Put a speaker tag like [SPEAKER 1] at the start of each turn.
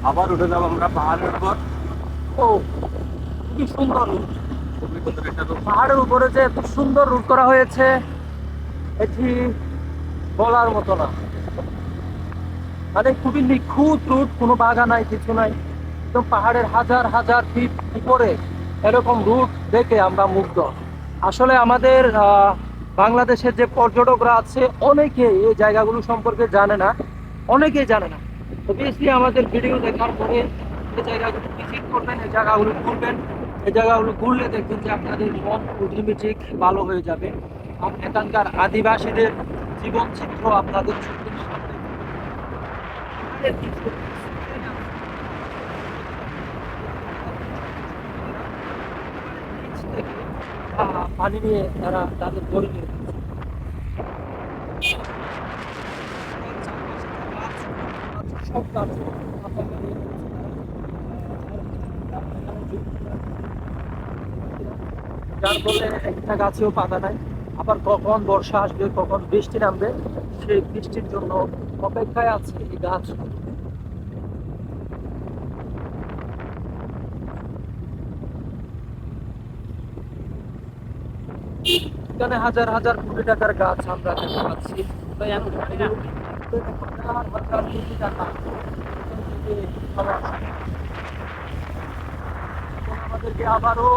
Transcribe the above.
[SPEAKER 1] আবার উঠে যাবো আমরা পাহাড়ের উপর।
[SPEAKER 2] ও, কি সুন্দর রুট!
[SPEAKER 1] খুবই সুন্দর একটা রূপ।
[SPEAKER 2] পাহাড়ের উপরে যে এত সুন্দর রুট করা হয়েছে, এটি বলার মতো না। মানে খুবই নিখুঁত রুট, কোনো বাগা নাই, কিছু নাই। একদম পাহাড়ের হাজার হাজার ফিট উপরে এরকম রুট দেখে আমরা মুগ্ধ। আসলে আমাদের বাংলাদেশের যে পর্যটকরা আছে, অনেকে এই জায়গাগুলো সম্পর্কে জানে না, অনেকেই জানে না। অবভিয়াসলি আমাদের ভিডিও দেখার পরে এই জায়গাগুলো ভিজিট করবেন, এই জায়গাগুলো ঘুরবেন। এই জায়গাগুলো ঘুরলে দেখবেন যে আপনাদের মন অটোমেটিক ভালো হয়ে যাবে। আর এখানকার আদিবাসীদের জীবন চিত্র আপনাদের চোখের সামনে পানি নিয়ে তারা তাদের গড়ে নিয়ে যাচ্ছে। সব গাছ যার ফলে একটা গাছেও পাতা নাই। আবার কখন বর্ষা আসবে, কখন বৃষ্টি নামবে, সেই বৃষ্টির জন্য অপেক্ষায় আছে এই গাছ। এখানে হাজার হাজার কোটি টাকার গাছ আমরা দেখতে পাচ্ছি। তাই আমি হাজার হাজার কোটি টাকা এখান থেকে খাওয়া। আমাদেরকে আবারও